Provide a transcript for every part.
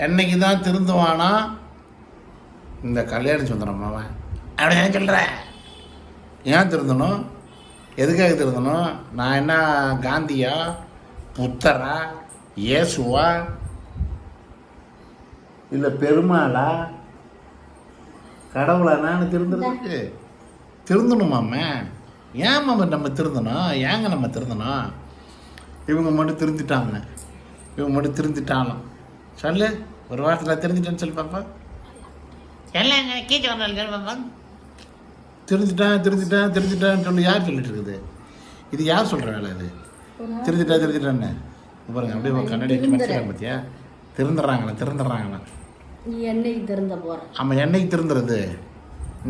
என்னைக்கு தான் திருந்துவானா இந்த கல்யாண சுந்தரம் அவன். அப்படி ஏன் சொல்கிற? ஏன் திருந்தணும்? எதுக்காக திருந்தணும்? நான் என்ன காந்தியா, புத்தரா, இயேசுவா, இல்லை பெருமாளா, கடவுளா நான் திருந்துறதுக்கு? திருந்தணுமாம்மே. ஏன் மாம நம்ம திருந்தணும்? ஏங்க நம்ம திருந்தணும்? இவங்க மட்டும் திருந்திட்டாங்க, இவங்க மட்டும் திருந்திட்டாலும் சொல்லு. ஒரு வாரத்தில் திருந்திட்டேன்னு சொல்லி பாப்பா. எல்லாம் கீச்சு வந்தாலும் பாப்பா. திருந்திட்டான்னு சொல்லி யார் சொல்லிட்டு இருக்குது? இது யார் சொல்கிற வேலை? இது திருந்திட்டான்னு பாருங்க. அப்படியே கண்ணாடி மறைச்சிட்டாங்க பார்த்தியா? திருந்துறாங்களா? நீ என்னைக்கு திருந்த போற? ஆமாம், என்னைக்கு திருந்துறது?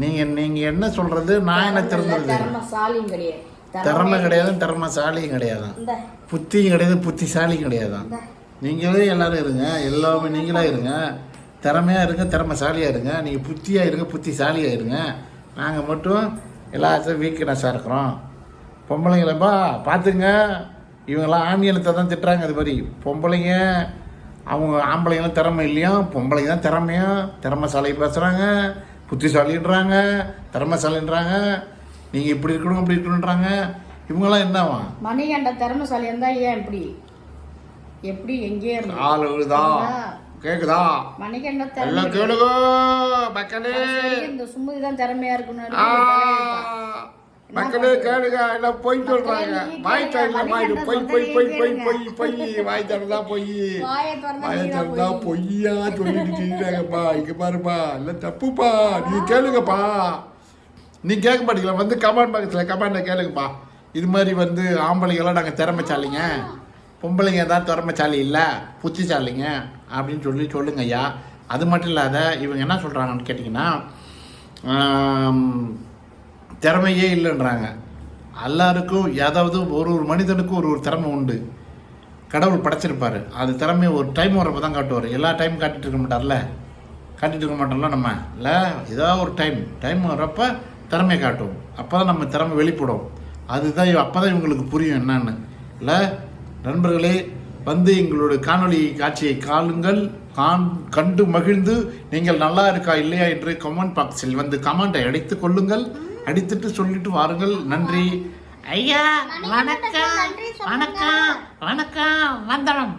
நீங்கள் என்ன சொல்கிறது? நான் என்ன திருந்துறது? திறமைசாலியும் கிடையாது, திறமை கிடையாது, திறமைசாலியும் கிடையாது, புத்தியும் கிடையாது, புத்திசாலியும் கிடையாது. நீங்களே எல்லாரும் இருங்க, எல்லாமே நீங்களாக இருங்க. திறமையாக இருங்க, திறமைசாலியாக இருங்க. நீங்கள் புத்தியாக இருங்க, புத்திசாலியாக இருங்க. நாங்கள் மட்டும் எல்லாத்தையும் வீக்னஸாக இருக்கிறோம். பொம்பளைங்களப்பா பார்த்துங்க, இவங்கெல்லாம் ஆமியனத்தை தான் திட்டுறாங்க. அது மாதிரி பொம்பளைங்க, அவங்க ஆம்பளைங்களும் திறமை இல்லையா, பொம்பளைங்க தான் திறமைசாலி பேசுகிறாங்க, புத்திசாலின்றாங்க, திறமைசாலின்றாங்க. நீங்கள் இப்படி இருக்கணும் அப்படி இருக்கணுன்றாங்க. இவங்கெல்லாம் என்னவா? மணிகண்ட திறமைசாலி இருந்தால் ஏன் எப்படி எங்கேயே இருந்து ஆளுதான் கேக்குதா? மணிகண்ட எல்லாம் கேளுங்க மக்களே. இந்த சுமதி தான் திறமையா இருக்கணும். மக்களே கேளுங்க. எல்லாம் பொய் சொல்றாங்க. வாய் திறந்தா பொய்யா சொல்லிட்டு இருக்காங்கப்பா. இங்க பாருப்பா, எல்லாம் தப்புப்பா. நீங்க கேளுங்கப்பா. நீ கேட்க மாட்டீங்களா? வந்து கமெண்ட் பாக்ஸில் கமெண்ட்ல கேளுங்கப்பா. இது மாதிரி வந்து ஆம்பளைங்கெல்லாம் நாங்கள் திறமைச்சாலிங்க, பொம்பளைங்க தான் திறமைச்சாலி இல்லை, புத்திசாலிங்க அப்படின்னு சொல்லுங்க ஐயா. அது மட்டும் இல்லாத இவங்க என்ன சொல்கிறாங்கன்னு கேட்டிங்கன்னா, திறமையே இல்லைன்றாங்க. எல்லாருக்கும் ஏதாவது ஒரு மனிதனுக்கும் ஒரு திறமை உண்டு. கடவுள் படைச்சிருப்பார். அது திறமையை ஒரு டைம் வரப்போ தான் காட்டுவார். எல்லா டைம் காட்டிகிட்டு இருக்க மாட்டோம்ல நம்ம. இல்லை, ஏதாவது ஒரு டைம் வரப்போ திறமையை காட்டுவோம். அப்போ தான் நம்ம திறமை வெளிப்படும். அதுதான் அப்போ தான் இவங்களுக்கு புரியும் என்னன்னு. இல்லை நண்பர்களே, வந்து எங்களுடைய காணொளி காட்சியை கண்டு மகிழ்ந்து நீங்கள் நல்லா இருக்கா இல்லையா என்று கமெண்ட் பாக்ஸில் வந்து கமெண்டை அடித்துக் கொள்ளுங்கள். அடித்துட்டு சொல்லிட்டு வாருங்கள். நன்றி ஐயா. வணக்கம் வந்தனம்.